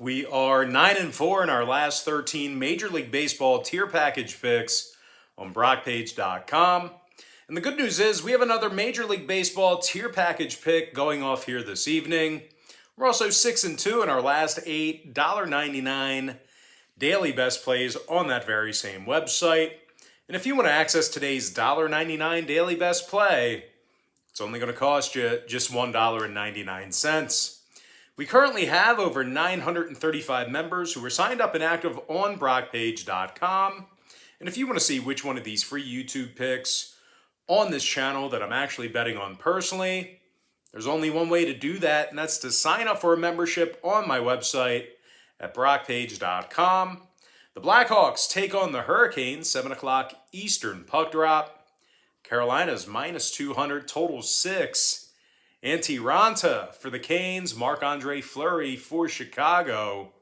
We are 9-4 in our last 13 Major League Baseball tier package picks on BrockPage.com. And the good news is we have another Major League Baseball tier package pick going off here this evening. We're also 6-2 in our last 8 $1.99 daily best plays on that very same website. And if you want to access today's $1.99 daily best play, it's only going to cost you just $1.99. We currently have over 935 members who are signed up and active on BrockPage.com. And if you want to see which one of these free YouTube picks on this channel that I'm actually betting on personally, there's only one way to do that, and that's to sign up for a membership on my website at BrockPage.com. The Blackhawks take on the Hurricanes, 7 o'clock Eastern puck drop. Carolina's minus 200, total 6. Antiranta for the Canes, Marc-Andre Fleury for Chicago.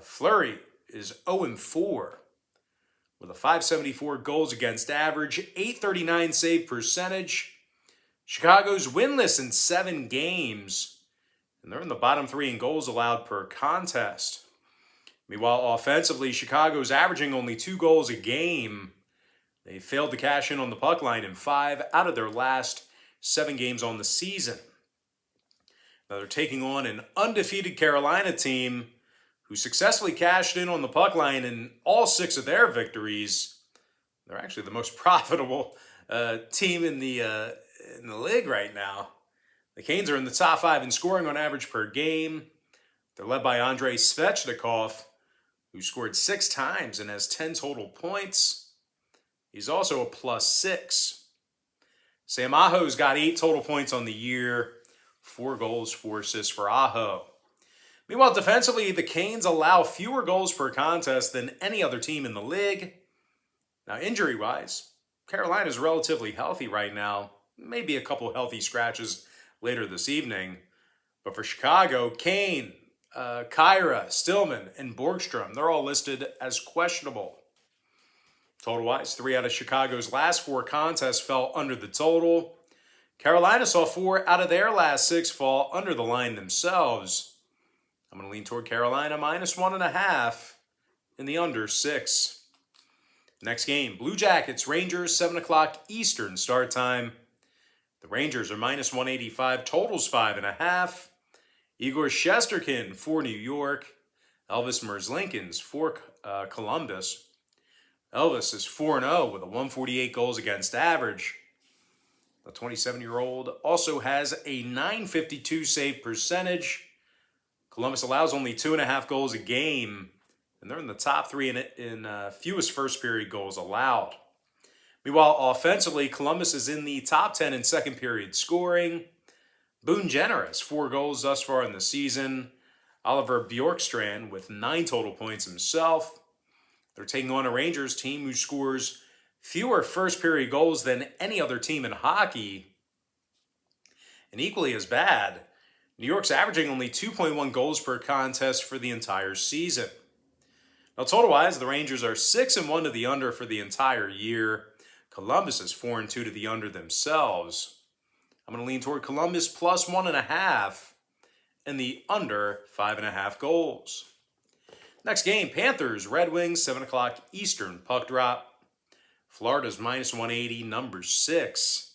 Fleury is 0-4 with a .574 goals against average, .839 save percentage. Chicago's winless in 7 games, and they're in the bottom 3 in goals allowed per contest. Meanwhile, offensively, Chicago's averaging only 2 goals a game. They failed to cash in on the puck line in 5 out of their last 7 games on the season. Now they're taking on an undefeated Carolina team who successfully cashed in on the puck line in all 6 of their victories. They're actually the most profitable team in the league right now. The Canes are in the top 5 in scoring on average per game. They're led by Andrei Svechnikov, who scored 6 times and has 10 total points. He's also a +6. Sam Aho's got 8 total points on the year, 4 goals, 4 assists for Aho. Meanwhile, defensively, the Canes allow fewer goals per contest than any other team in the league. Now, injury-wise, Carolina's relatively healthy right now. Maybe a couple healthy scratches later this evening. But for Chicago, Kane, Kyra, Stillman, and Borgstrom, they're all listed as questionable. Total-wise, 3 out of Chicago's last 4 contests fell under the total. Carolina saw 4 out of their last 6 fall under the line themselves. I'm going to lean toward Carolina minus 1.5 in the under 6. Next game, Blue Jackets, Rangers, 7 o'clock Eastern start time. The Rangers are minus 185, totals 5.5. Igor Shesterkin for New York. Elvis Merzlikins for Columbus. Elvis is 4-0 with a 148 goals against average. The 27-year-old also has a .952 save percentage. Columbus allows only 2.5 goals a game, and they're in the top 3 in fewest first period goals allowed. Meanwhile, offensively, Columbus is in the top 10 in second period scoring. Boone Jenner has 4 goals thus far in the season. Oliver Bjorkstrand with 9 total points himself. They're taking on a Rangers team who scores fewer first-period goals than any other team in hockey. And equally as bad, New York's averaging only 2.1 goals per contest for the entire season. Now, total-wise, the Rangers are 6-1 to the under for the entire year. Columbus is 4-2 to the under themselves. I'm going to lean toward Columbus plus 1.5 and the under 5.5 goals. Next game, Panthers, Red Wings, 7 o'clock Eastern puck drop. Florida's minus 180, number 6.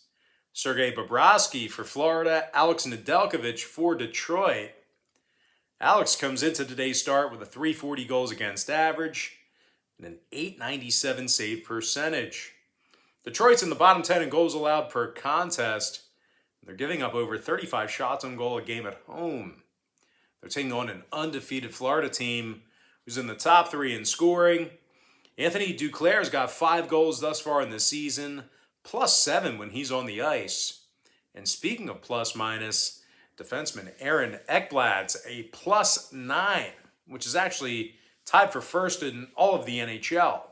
Sergei Bobrovsky for Florida, Alex Nedeljkovic for Detroit. Alex comes into today's start with a .340 goals against average and an .897 save percentage. Detroit's in the bottom 10 in goals allowed per contest. They're giving up over 35 shots on goal a game at home. They're taking on an undefeated Florida team who's in the top 3 in scoring. Anthony Duclair's got 5 goals thus far in the season, +7 when he's on the ice. And speaking of plus-minus, defenseman Aaron Ekblad's a +9, which is actually tied for first in all of the NHL.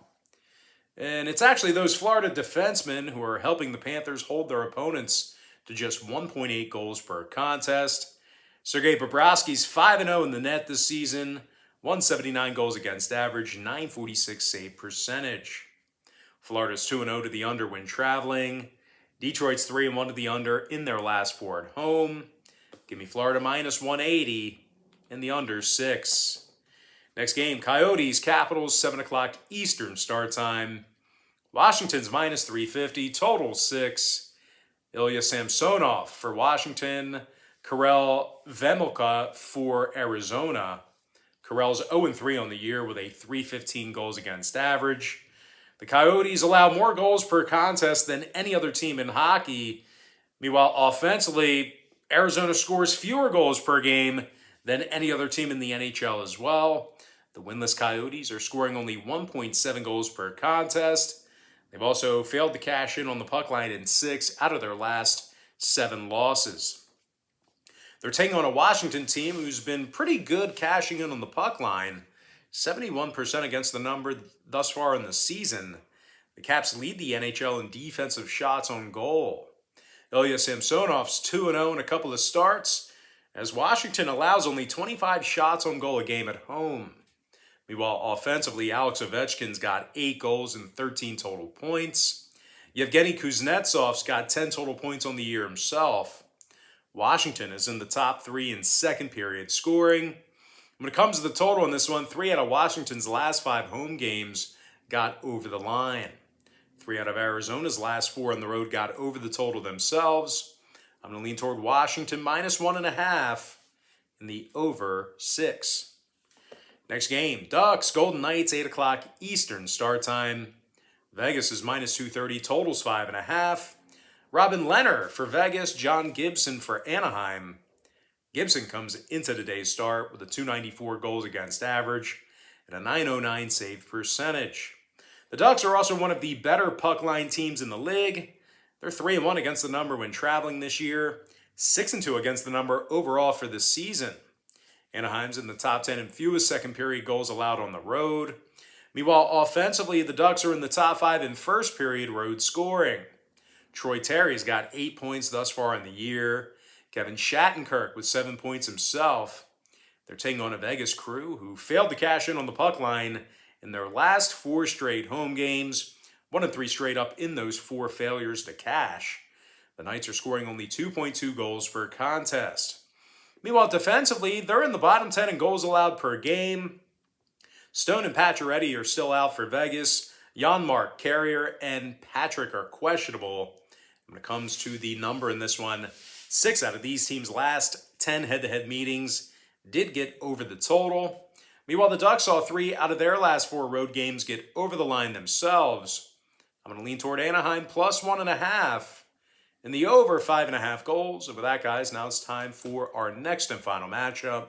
And it's actually those Florida defensemen who are helping the Panthers hold their opponents to just 1.8 goals per contest. Sergei Bobrovsky's 5-0 in the net this season, 179 goals against average, .946 save percentage. Florida's 2-0 to the under when traveling. Detroit's 3-1 to the under in their last 4 at home. Give me Florida minus 180 and the under 6. Next game, Coyotes, Capitals, 7 o'clock Eastern start time. Washington's minus 350, total 6. Ilya Samsonov for Washington. Karel Vejmelka for Arizona. Karel's 0-3 on the year with a .315 goals against average. The Coyotes allow more goals per contest than any other team in hockey. Meanwhile, offensively, Arizona scores fewer goals per game than any other team in the NHL as well. The winless Coyotes are scoring only 1.7 goals per contest. They've also failed to cash in on the puck line in 6 out of their last 7 losses. They're taking on a Washington team who's been pretty good cashing in on the puck line, 71% against the number thus far in the season. The Caps lead the NHL in defensive shots on goal. Ilya Samsonov's 2-0 in a couple of starts, as Washington allows only 25 shots on goal a game at home. Meanwhile, offensively, Alex Ovechkin's got 8 goals and 13 total points. Yevgeny Kuznetsov's got 10 total points on the year himself. Washington is in the top 3 in second period scoring. When it comes to the total in this one, 3 out of Washington's last 5 home games got over the line. 3 out of Arizona's last 4 on the road got over the total themselves. I'm going to lean toward Washington minus 1.5 in the over 6. Next game, Ducks, Golden Knights, 8 o'clock Eastern start time. Vegas is minus 230, totals 5.5. Robin Lehner for Vegas, John Gibson for Anaheim. Gibson comes into today's start with a .294 goals against average and a .909 save percentage. The Ducks are also one of the better puck line teams in the league. They're 3-1 against the number when traveling this year, 6-2 against the number overall for the season. Anaheim's in the top 10 in fewest second period goals allowed on the road. Meanwhile, offensively, the Ducks are in the top 5 in first period road scoring. Troy Terry's got 8 points thus far in the year. Kevin Shattenkirk with 7 points himself. They're taking on a Vegas crew who failed to cash in on the puck line in their last 4 straight home games, 1-3 straight up in those 4 failures to cash. The Knights are scoring only 2.2 goals per contest. Meanwhile, defensively, they're in the bottom 10 in goals allowed per game. Stone and Pacioretty are still out for Vegas. Janmark, Carrier, and Patrick are questionable. When it comes to the number in this one, 6 out of these teams' last 10 head-to-head meetings did get over the total. Meanwhile, the Ducks saw 3 out of their last 4 road games get over the line themselves. I'm going to lean toward Anaheim plus 1.5 and the over 5.5 goals. And with that, guys, now it's time for our next and final matchup.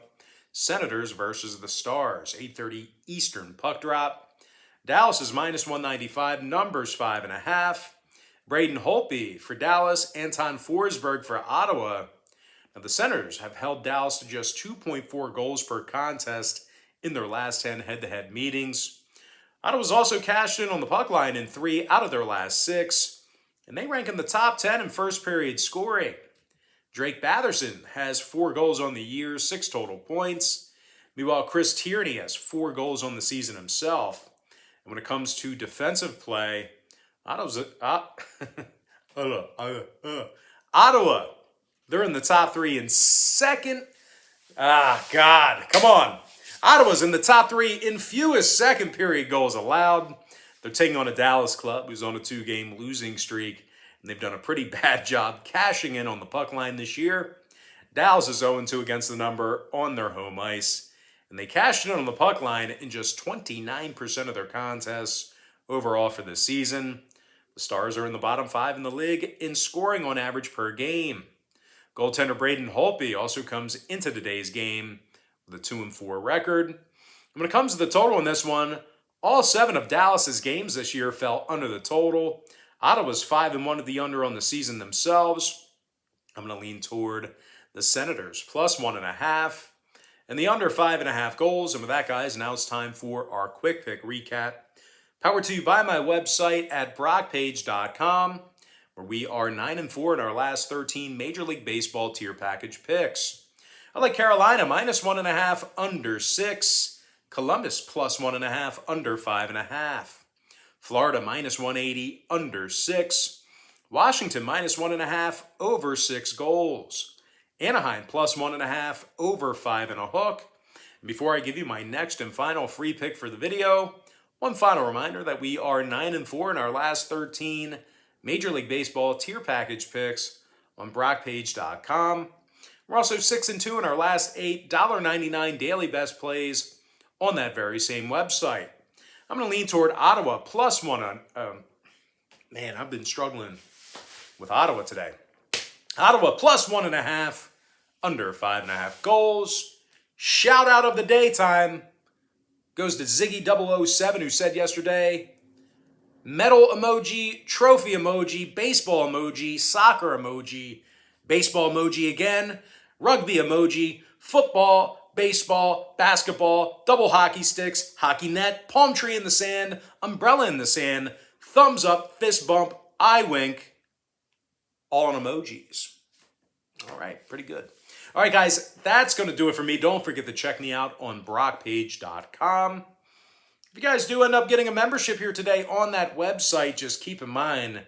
Senators versus the Stars, 8:30 Eastern puck drop. Dallas is minus 195, numbers 5.5. Braden Holtby for Dallas, Anton Forsberg for Ottawa. Now, the Senators have held Dallas to just 2.4 goals per contest in their last 10 head-to-head meetings. Ottawa's also cashed in on the puck line in 3 out of their last 6, and they rank in the top 10 in first period scoring. Drake Batherson has 4 goals on the year, 6 total points. Meanwhile, Chris Tierney has 4 goals on the season himself. And when it comes to defensive play, Ottawa, they're in the top 3 in second. Come on. Ottawa's in the top 3 in fewest second period goals allowed. They're taking on a Dallas club who's on a 2-game losing streak, and they've done a pretty bad job cashing in on the puck line this year. Dallas is 0-2 against the number on their home ice, and they cashed in on the puck line in just 29% of their contests overall for this season. The Stars are in the bottom 5 in the league in scoring on average per game. Goaltender Braden Holtby also comes into today's game with a 2-4 record. And when it comes to the total in this one, all 7 of Dallas's games this year fell under the total. Ottawa's 5-1 at the under on the season themselves. I'm going to lean toward the Senators plus 1.5 and the under 5.5 goals. And with that, guys, now it's time for our quick pick recap. Powered to you by my website at brockpage.com, where we are 9-4 in our last 13 Major League Baseball tier package picks. I like Carolina minus 1.5 under 6. Columbus plus 1.5 under 5.5. Florida minus 180 under 6. Washington minus 1.5 over 6 goals. Anaheim plus 1.5 over 5.5. And before I give you my next and final free pick for the video, one final reminder that we are 9-4 in our last 13 Major League Baseball tier package picks on BrockPage.com. We're also 6-2 in our last 8 $1.99 daily best plays on that very same website. I'm going to lean toward Ottawa plus 1 on... man, I've been struggling with Ottawa today. Ottawa plus 1.5, under 5.5 goals. Shout out of the daytime goes to Ziggy007, who said yesterday, medal emoji, trophy emoji, baseball emoji, soccer emoji, baseball emoji again, rugby emoji, football, baseball, basketball, double hockey sticks, hockey net, palm tree in the sand, umbrella in the sand, thumbs up, fist bump, eye wink, all on emojis. All right, pretty good. All right, guys, that's going to do it for me. Don't forget to check me out on BrockPage.com. If you guys do end up getting a membership here today on that website, just keep in mind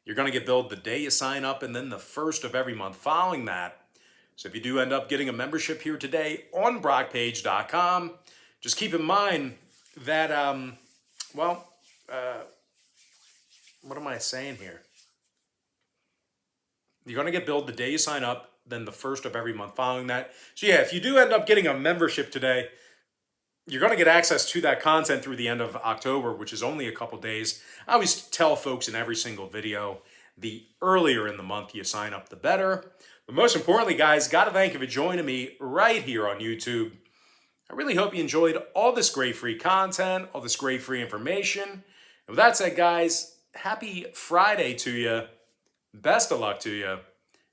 you're going to get billed the day you sign up and then the first of every month following that. So if you do end up getting a membership here today on BrockPage.com, just keep in mind that, what am I saying here? You're going to get billed the day you sign up, then the first of every month following that. So yeah, if you do end up getting a membership today, you're going to get access to that content through the end of October, which is only a couple days. I always tell folks in every single video, the earlier in the month you sign up, the better. But most importantly, guys, got to thank you for joining me right here on YouTube. I really hope you enjoyed all this great free content, all this great free information. And with that said, guys, happy Friday to you. Best of luck to you.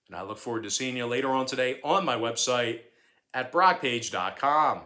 And I look forward to seeing you later on today on my website at BrockPage.com.